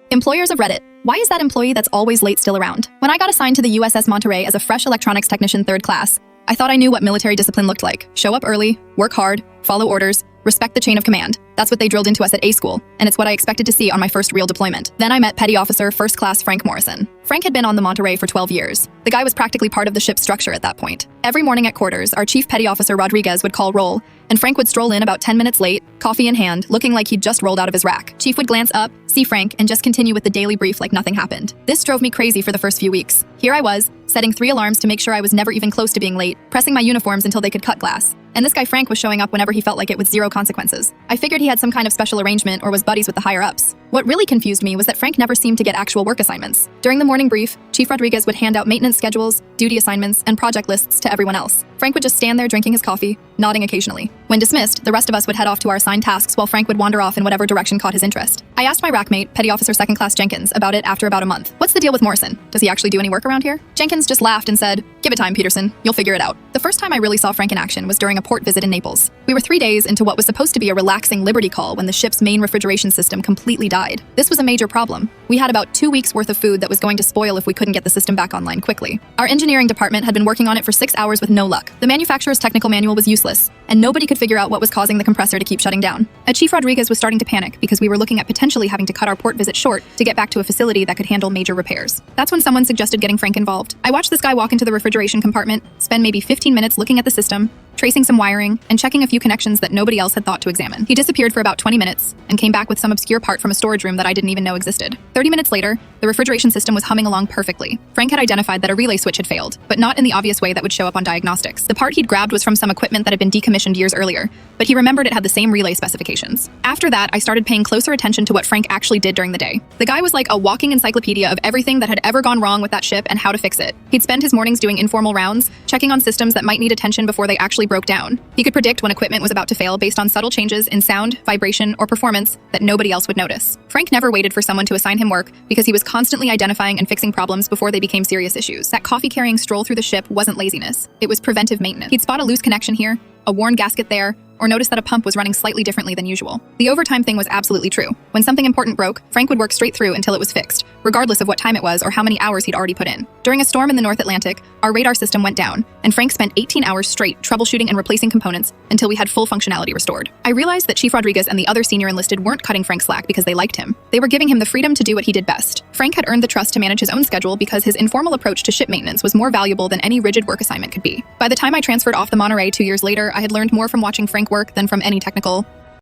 Employers of Reddit. Why is that employee that's always late still around? When I got assigned to the USS Monterey as a fresh electronics technician 3rd class, I thought I knew what military discipline looked like. Show up early, work hard, follow orders, respect the chain of command. That's what they drilled into us at A school, and it's what I expected to see on my first real deployment. Then I met Petty Officer 1st Class Frank Morrison. Frank had been on the Monterey for 12 years. The guy was practically part of the ship's structure at that point. Every morning at quarters, our Chief Petty Officer Rodriguez would call roll, and Frank would stroll in about 10 minutes late, coffee in hand, looking like he'd just rolled out of his rack. Chief would glance up, see Frank, and just continue with the daily brief like nothing happened. This drove me crazy for the first few weeks. Here I was, setting 3 alarms to make sure I was never even close to being late, pressing my uniforms until they could cut glass. And this guy Frank was showing up whenever he felt like it with 0 consequences. I figured he had some kind of special arrangement or was buddies with the higher-ups. What really confused me was that Frank never seemed to get actual work assignments. During the morning brief, Chief Rodriguez would hand out maintenance schedules, duty assignments, and project lists to everyone else. Frank would just stand there drinking his coffee, nodding occasionally. When dismissed, the rest of us would head off to our assigned tasks while Frank would wander off in whatever direction caught his interest. I asked my rackmate, Petty Officer 2nd Class Jenkins, about it after about a month. What's the deal with Morrison? Does he actually do any work around here? Jenkins just laughed and said, "Give it time, Peterson. You'll figure it out." The first time I really saw Frank in action was during a port visit in Naples. We were 3 days into what was supposed to be a relaxing Liberty call when the ship's main refrigeration system completely died. This was a major problem. We had about 2 weeks worth of food that was going to spoil if we couldn't get the system back online quickly. Our engineering department had been working on it for 6 hours with no luck. The manufacturer's technical manual was useless, and nobody could figure out what was causing the compressor to keep shutting down. Chief Rodriguez was starting to panic because we were looking at potentially having to cut our port visit short to get back to a facility that could handle major repairs. That's when someone suggested getting Frank involved. I watched this guy walk into the refrigeration compartment, spend maybe 15 minutes looking at the system, tracing some wiring, and checking a few connections that nobody else had thought to examine. He disappeared for about 20 minutes and came back with some obscure part from a storage room that I didn't even know existed. 30 minutes later, the refrigeration system was humming along perfectly. Frank had identified that a relay switch had failed, but not in the obvious way that would show up on diagnostics. The part he'd grabbed was from some equipment that had been decommissioned years earlier, but he remembered it had the same relay specifications. After that, I started paying closer attention to what Frank actually did during the day. The guy was like a walking encyclopedia of everything that had ever gone wrong with that ship and how to fix it. He'd spend his mornings doing informal rounds, checking on systems that might need attention before they actually broke down. He could predict when equipment was about to fail based on subtle changes in sound, vibration, or performance that nobody else would notice. Frank never waited for someone to assign him work because he was constantly identifying and fixing problems before they became serious issues. That coffee-carrying stroll through the ship wasn't laziness. It was preventive maintenance. He'd spot a loose connection here, a worn gasket there, or notice that a pump was running slightly differently than usual. The overtime thing was absolutely true. When something important broke, Frank would work straight through until it was fixed, regardless of what time it was or how many hours he'd already put in. During a storm in the North Atlantic, our radar system went down, and Frank spent 18 hours straight troubleshooting and replacing components until we had full functionality restored. I realized that Chief Rodriguez and the other senior enlisted weren't cutting Frank slack because they liked him. They were giving him the freedom to do what he did best. Frank had earned the trust to manage his own schedule because his informal approach to ship maintenance was more valuable than any rigid work assignment could be. By the time I transferred off the Monterey 2 years later, I had learned more from watching Frank work than from any technical